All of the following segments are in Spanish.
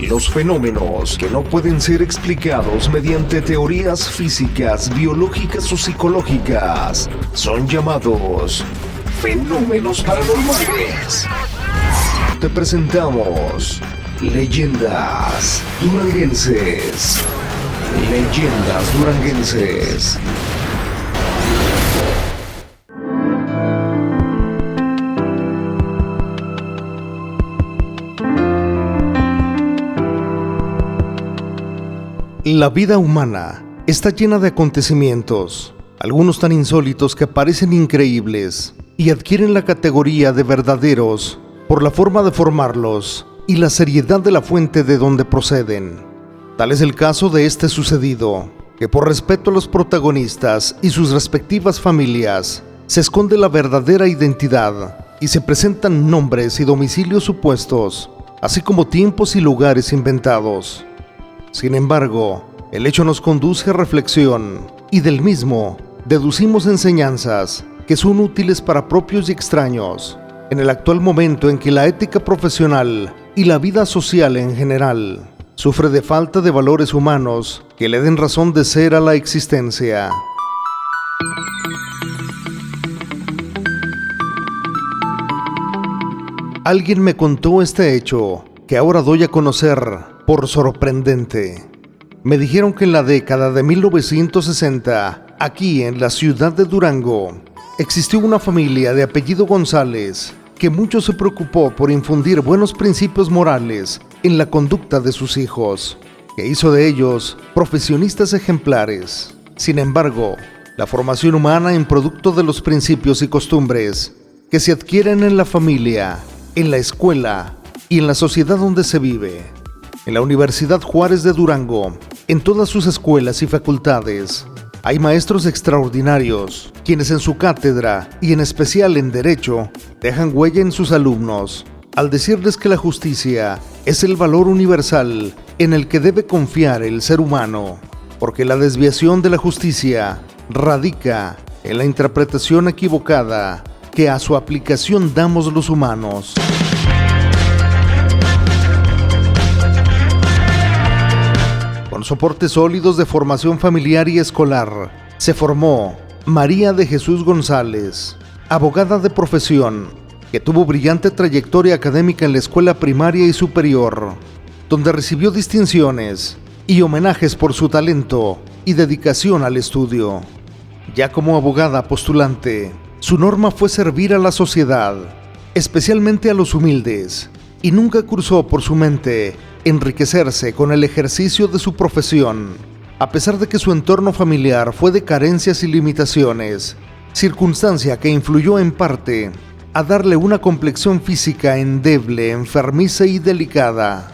Los fenómenos que no pueden ser explicados mediante teorías físicas, biológicas o psicológicas son llamados fenómenos paranormales. Te presentamos Leyendas Duranguenses. Leyendas Duranguenses. La vida humana está llena de acontecimientos, algunos tan insólitos que parecen increíbles y adquieren la categoría de verdaderos por la forma de formarlos y la seriedad de la fuente de donde proceden. Tal es el caso de este sucedido, que por respeto a los protagonistas y sus respectivas familias, se esconde la verdadera identidad y se presentan nombres y domicilios supuestos, así como tiempos y lugares inventados. Sin embargo, el hecho nos conduce a reflexión y del mismo deducimos enseñanzas que son útiles para propios y extraños en el actual momento en que la ética profesional y la vida social en general sufre de falta de valores humanos que le den razón de ser a la existencia. Alguien me contó este hecho que ahora doy a conocer por sorprendente. Me dijeron que en la década de 1960, aquí en la ciudad de Durango, existió una familia de apellido González que mucho se preocupó por infundir buenos principios morales en la conducta de sus hijos, que hizo de ellos profesionistas ejemplares. Sin embargo, la formación humana en producto de los principios y costumbres que se adquieren en la familia, en la escuela y en la sociedad donde se vive. En la Universidad Juárez de Durango, en todas sus escuelas y facultades, hay maestros extraordinarios, quienes en su cátedra, y en especial en Derecho, dejan huella en sus alumnos, al decirles que la justicia es el valor universal en el que debe confiar el ser humano, porque la desviación de la justicia radica en la interpretación equivocada que a su aplicación damos los humanos. Con soportes sólidos de formación familiar y escolar, se formó María de Jesús González, abogada de profesión, que tuvo brillante trayectoria académica en la escuela primaria y superior, donde recibió distinciones y homenajes por su talento y dedicación al estudio. Ya como abogada postulante, su norma fue servir a la sociedad, especialmente a los humildes, y nunca cruzó por su mente enriquecerse con el ejercicio de su profesión, a pesar de que su entorno familiar fue de carencias y limitaciones, circunstancia que influyó en parte a darle una complexión física endeble, enfermiza y delicada.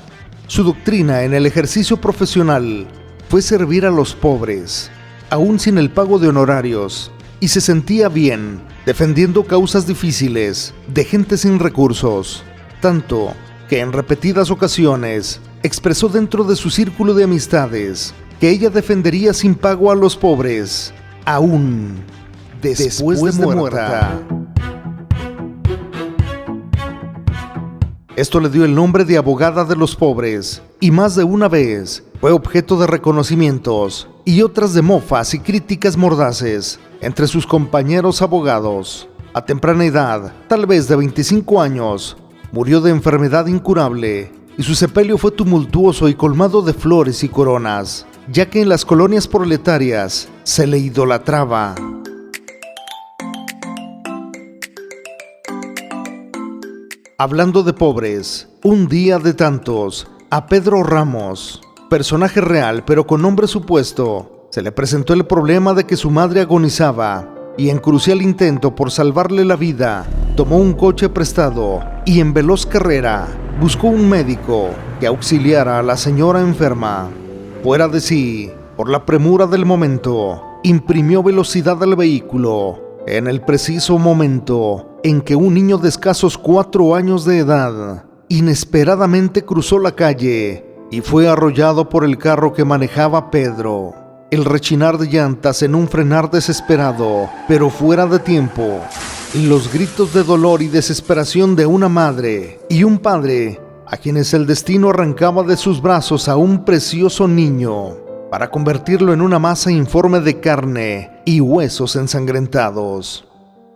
Su doctrina en el ejercicio profesional fue servir a los pobres, aún sin el pago de honorarios, y se sentía bien defendiendo causas difíciles de gente sin recursos, tanto que en repetidas ocasiones expresó dentro de su círculo de amistades que ella defendería sin pago a los pobres, aún después de muerta. Esto le dio el nombre de abogada de los pobres, y más de una vez fue objeto de reconocimientos y otras de mofas y críticas mordaces entre sus compañeros abogados. A temprana edad, tal vez de 25 años, murió de enfermedad incurable y su sepelio fue tumultuoso y colmado de flores y coronas, ya que en las colonias proletarias se le idolatraba. Hablando de pobres, un día de tantos, a Pedro Ramos, personaje real pero con nombre supuesto, se le presentó el problema de que su madre agonizaba y en crucial intento por salvarle la vida, tomó un coche prestado y en veloz carrera buscó un médico que auxiliara a la señora enferma. Fuera de sí, por la premura del momento, imprimió velocidad al vehículo en el preciso momento en que un niño de escasos 4 años de edad inesperadamente cruzó la calle y fue arrollado por el carro que manejaba Pedro. El rechinar de llantas en un frenar desesperado, pero fuera de tiempo, y los gritos de dolor y desesperación de una madre y un padre a quienes el destino arrancaba de sus brazos a un precioso niño para convertirlo en una masa informe de carne y huesos ensangrentados.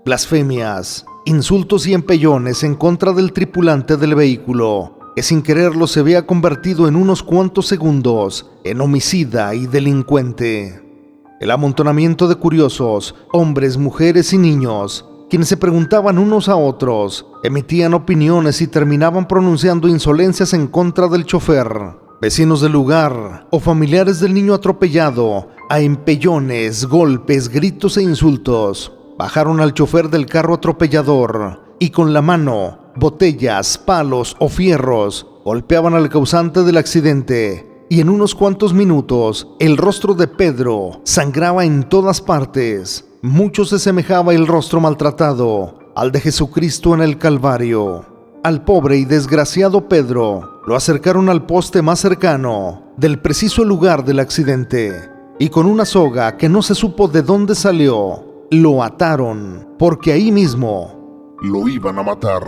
Blasfemias, insultos y empellones en contra del tripulante del vehículo, que sin quererlo se había convertido en unos cuantos segundos en homicida y delincuente. El amontonamiento de curiosos, hombres, mujeres y niños, quienes se preguntaban unos a otros, emitían opiniones y terminaban pronunciando insolencias en contra del chofer. Vecinos del lugar o familiares del niño atropellado, a empellones, golpes, gritos e insultos, bajaron al chofer del carro atropellador y con la mano, botellas, palos o fierros golpeaban al causante del accidente. Y en unos cuantos minutos, el rostro de Pedro sangraba en todas partes. Mucho se semejaba el rostro maltratado al de Jesucristo en el Calvario. Al pobre y desgraciado Pedro lo acercaron al poste más cercano del preciso lugar del accidente y con una soga que no se supo de dónde salió, lo ataron porque ahí mismo lo iban a matar.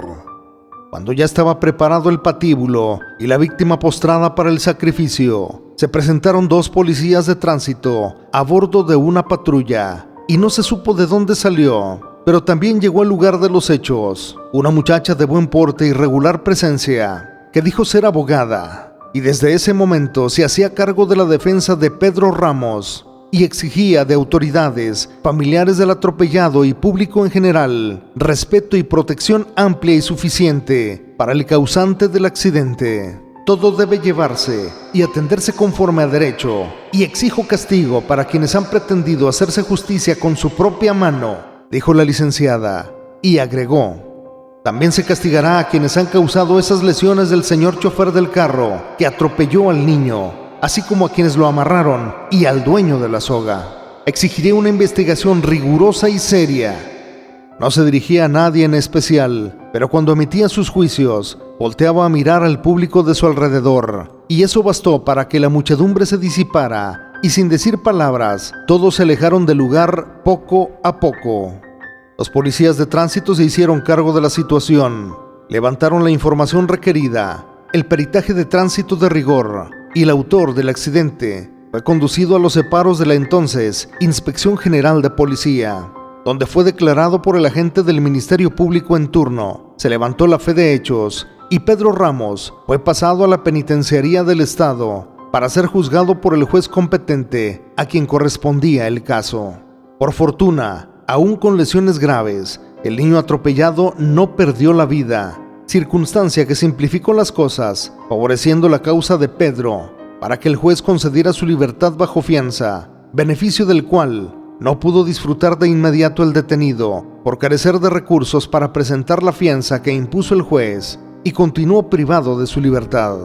Cuando ya estaba preparado el patíbulo y la víctima postrada para el sacrificio, se presentaron 2 policías de tránsito a bordo de una patrulla y no se supo de dónde salió, pero también llegó al lugar de los hechos una muchacha de buen porte y regular presencia que dijo ser abogada y desde ese momento se hacía cargo de la defensa de Pedro Ramos y exigía de autoridades, familiares del atropellado y público en general, respeto y protección amplia y suficiente para el causante del accidente. Todo debe llevarse y atenderse conforme a derecho, y exijo castigo para quienes han pretendido hacerse justicia con su propia mano, dijo la licenciada, y agregó: también se castigará a quienes han causado esas lesiones del señor chofer del carro que atropelló al niño, así como a quienes lo amarraron y al dueño de la soga. Exigiré una investigación rigurosa y seria. No se dirigía a nadie en especial, pero cuando emitía sus juicios, volteaba a mirar al público de su alrededor, y eso bastó para que la muchedumbre se disipara, y sin decir palabras, todos se alejaron del lugar poco a poco. Los policías de tránsito se hicieron cargo de la situación, levantaron la información requerida, el peritaje de tránsito de rigor, y el autor del accidente fue conducido a los separos de la entonces Inspección General de Policía, donde fue declarado por el agente del Ministerio Público en turno. Se levantó la fe de hechos y Pedro Ramos fue pasado a la penitenciaría del Estado para ser juzgado por el juez competente a quien correspondía el caso. Por fortuna, aún con lesiones graves, el niño atropellado no perdió la vida, circunstancia que simplificó las cosas, favoreciendo la causa de Pedro, para que el juez concediera su libertad bajo fianza, beneficio del cual no pudo disfrutar de inmediato el detenido, por carecer de recursos para presentar la fianza que impuso el juez, y continuó privado de su libertad.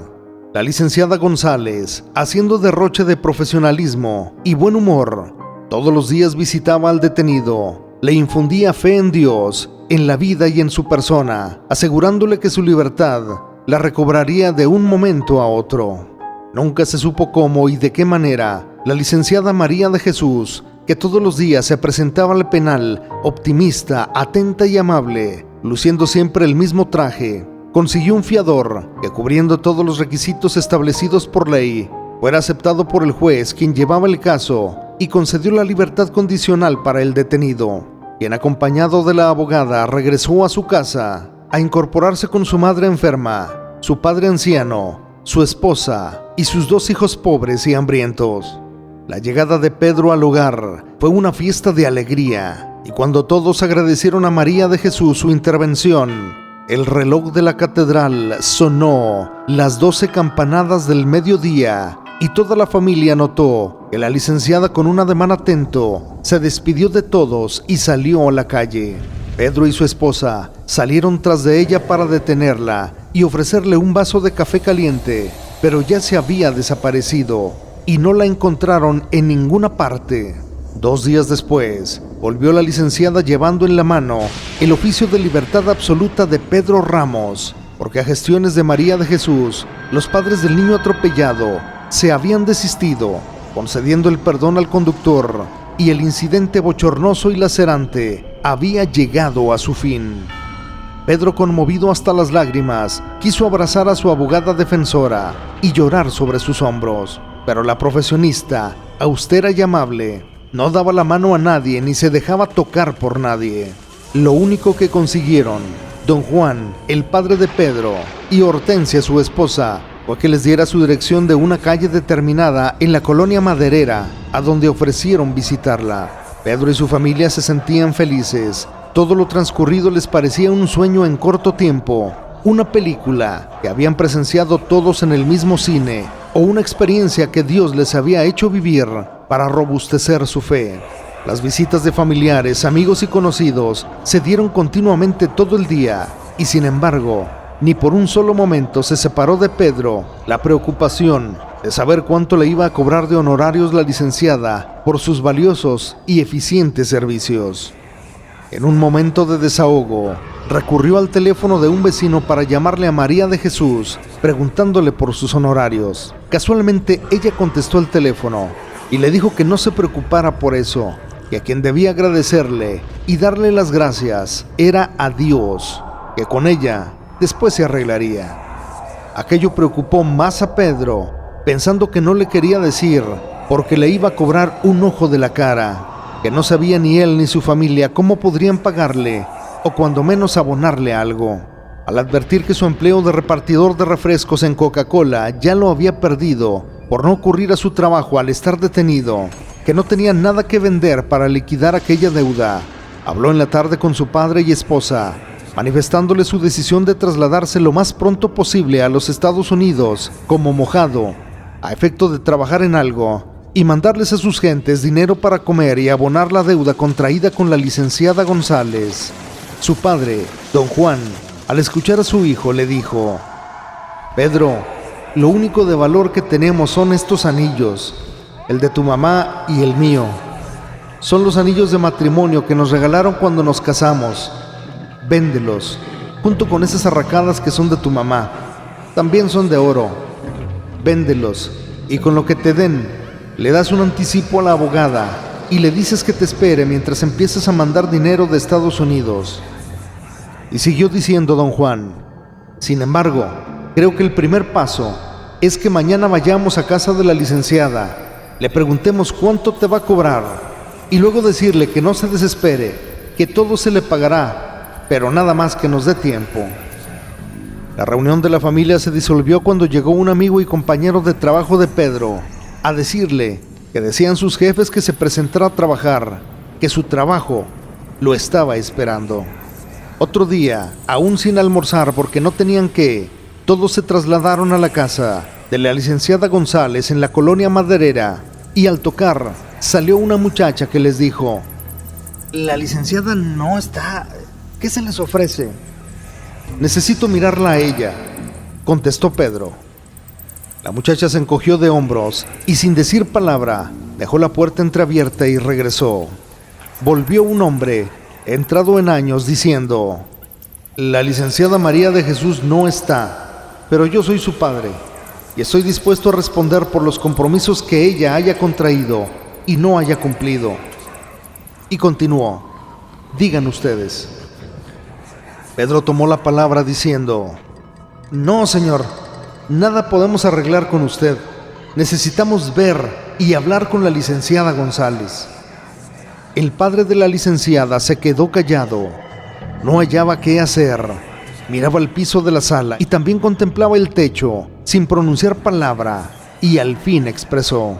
La licenciada González, haciendo derroche de profesionalismo y buen humor, todos los días visitaba al detenido, le infundía fe en Dios, en la vida y en su persona, asegurándole que su libertad la recobraría de un momento a otro. Nunca se supo cómo y de qué manera la licenciada María de Jesús, que todos los días se presentaba al penal, optimista, atenta y amable, luciendo siempre el mismo traje, consiguió un fiador que, cubriendo todos los requisitos establecidos por ley, fuera aceptado por el juez quien llevaba el caso y concedió la libertad condicional para el detenido, quien acompañado de la abogada regresó a su casa a incorporarse con su madre enferma, su padre anciano, su esposa y sus 2 hijos pobres y hambrientos. La llegada de Pedro al hogar fue una fiesta de alegría, y cuando todos agradecieron a María de Jesús su intervención, el reloj de la catedral sonó las 12 campanadas del mediodía y toda la familia notó que la licenciada, con un ademán atento, se despidió de todos y salió a la calle. Pedro y su esposa salieron tras de ella para detenerla y ofrecerle un vaso de café caliente, pero ya se había desaparecido y no la encontraron en ninguna parte. 2 días después, volvió la licenciada llevando en la mano el oficio de libertad absoluta de Pedro Ramos, porque a gestiones de María de Jesús, los padres del niño atropellado se habían desistido, concediendo el perdón al conductor, y el incidente bochornoso y lacerante había llegado a su fin. Pedro, conmovido hasta las lágrimas, quiso abrazar a su abogada defensora y llorar sobre sus hombros, pero la profesionista, austera y amable, no daba la mano a nadie ni se dejaba tocar por nadie. Lo único que consiguieron don Juan, el padre de Pedro, y Hortensia, su esposa, fue que les diera su dirección de una calle determinada en la colonia maderera, a donde ofrecieron visitarla. Pedro y su familia se sentían felices. Todo lo transcurrido les parecía un sueño en corto tiempo, una película que habían presenciado todos en el mismo cine, o una experiencia que Dios les había hecho vivir para robustecer su fe. Las visitas de familiares, amigos y conocidos se dieron continuamente todo el día, y sin embargo, ni por un solo momento se separó de Pedro la preocupación de saber cuánto le iba a cobrar de honorarios la licenciada por sus valiosos y eficientes servicios. En un momento de desahogo, recurrió al teléfono de un vecino para llamarle a María de Jesús, preguntándole por sus honorarios. Casualmente, ella contestó el teléfono y le dijo que no se preocupara por eso, que a quien debía agradecerle y darle las gracias era a Dios, que con ella después se arreglaría. Aquello preocupó más a Pedro, pensando que no le quería decir porque le iba a cobrar un ojo de la cara, que no sabía ni él ni su familia cómo podrían pagarle o cuando menos abonarle algo. Al advertir que su empleo de repartidor de refrescos en Coca-Cola ya lo había perdido por no ocurrir a su trabajo al estar detenido, que no tenía nada que vender para liquidar aquella deuda, habló en la tarde con su padre y esposa, manifestándole su decisión de trasladarse lo más pronto posible a los Estados Unidos como mojado, a efecto de trabajar en algo y mandarles a sus gentes dinero para comer y abonar la deuda contraída con la licenciada González. Su padre, don Juan, al escuchar a su hijo, le dijo: «Pedro, lo único de valor que tenemos son estos anillos, el de tu mamá y el mío. Son los anillos de matrimonio que nos regalaron cuando nos casamos. Véndelos, junto con esas arracadas que son de tu mamá. También son de oro. Véndelos, y con lo que te den, le das un anticipo a la abogada y le dices que te espere mientras empiezas a mandar dinero de Estados Unidos». Y siguió diciendo don Juan: «Sin embargo, creo que el primer paso es que mañana vayamos a casa de la licenciada, le preguntemos cuánto te va a cobrar y luego decirle que no se desespere, que todo se le pagará, pero nada más que nos dé tiempo». La reunión de la familia se disolvió cuando llegó un amigo y compañero de trabajo de Pedro a decirle que decían sus jefes que se presentara a trabajar, que su trabajo lo estaba esperando. Otro día, aún sin almorzar porque no tenían qué, todos se trasladaron a la casa de la licenciada González en la colonia maderera, y al tocar salió una muchacha que les dijo: «La licenciada no está. ¿Qué se les ofrece?» «Necesito mirarla a ella», contestó Pedro. La muchacha se encogió de hombros y sin decir palabra dejó la puerta entreabierta y regresó. Volvió un hombre entrado en años diciendo: «La licenciada María de Jesús no está, pero yo soy su padre y estoy dispuesto a responder por los compromisos que ella haya contraído y no haya cumplido». Y continuó: «Digan ustedes». Pedro tomó la palabra diciendo: «No, señor, nada podemos arreglar con usted. Necesitamos ver y hablar con la licenciada González». El padre de la licenciada se quedó callado. No hallaba qué hacer. Miraba el piso de la sala y también contemplaba el techo, sin pronunciar palabra, y al fin expresó: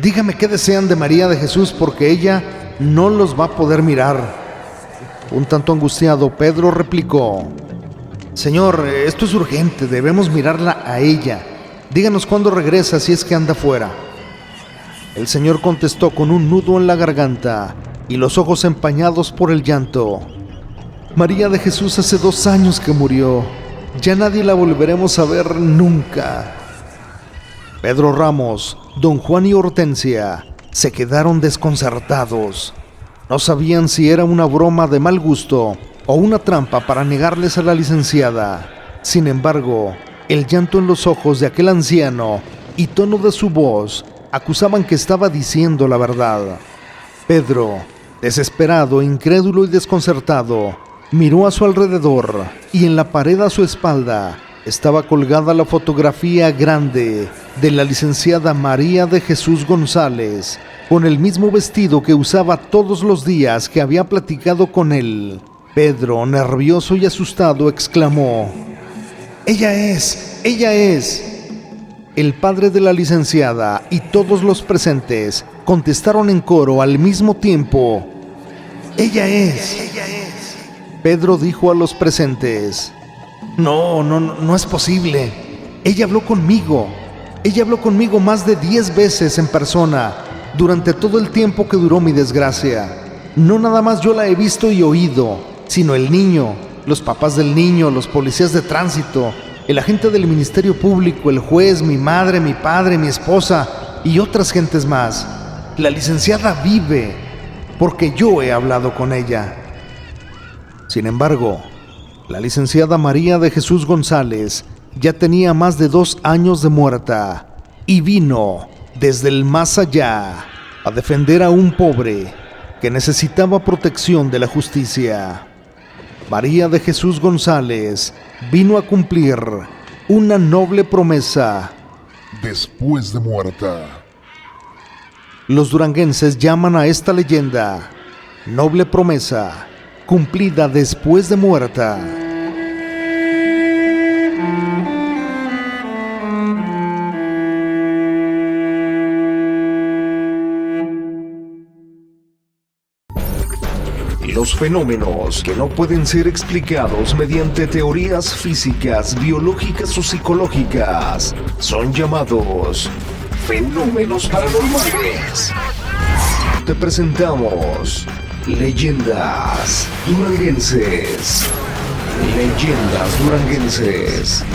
«Dígame qué desean de María de Jesús, porque ella no los va a poder mirar». Un tanto angustiado, Pedro replicó: «Señor, esto es urgente, debemos mirarla a ella. Díganos cuándo regresa, si es que anda fuera». El señor contestó con un nudo en la garganta y los ojos empañados por el llanto: «María de Jesús hace 2 años que murió. Ya nadie la volveremos a ver nunca». Pedro Ramos, don Juan y Hortensia se quedaron desconcertados. No sabían si era una broma de mal gusto o una trampa para negarles a la licenciada. Sin embargo, el llanto en los ojos de aquel anciano y tono de su voz acusaban que estaba diciendo la verdad. Pedro, desesperado, incrédulo y desconcertado, Miró a su alrededor y en la pared a su espalda estaba colgada la fotografía grande de la licenciada María de Jesús González, con el mismo vestido que usaba todos los días que había platicado con él. Pedro, nervioso y asustado, exclamó: ¡Ella es! ¡Ella es! El padre de la licenciada y todos los presentes contestaron en coro al mismo tiempo: ¡Ella es! ¡Ella es! Pedro dijo a los presentes: No es posible. Ella habló conmigo. Ella habló conmigo más de 10 veces en persona durante todo el tiempo que duró mi desgracia. No nada más yo la he visto y oído, sino el niño, los papás del niño, los policías de tránsito, el agente del Ministerio Público, el juez, mi madre, mi padre, mi esposa y otras gentes más. La licenciada vive, porque yo he hablado con ella. Sin embargo, la licenciada María de Jesús González ya tenía más de 2 años de muerta y vino desde el más allá a defender a un pobre que necesitaba protección de la justicia. María de Jesús González vino a cumplir una noble promesa después de muerta. Los duranguenses llaman a esta leyenda noble promesa cumplida después de muerta. Los fenómenos que no pueden ser explicados mediante teorías físicas, biológicas o psicológicas son llamados fenómenos paranormales. Te presentamos Leyendas Duranguenses. Leyendas Duranguenses.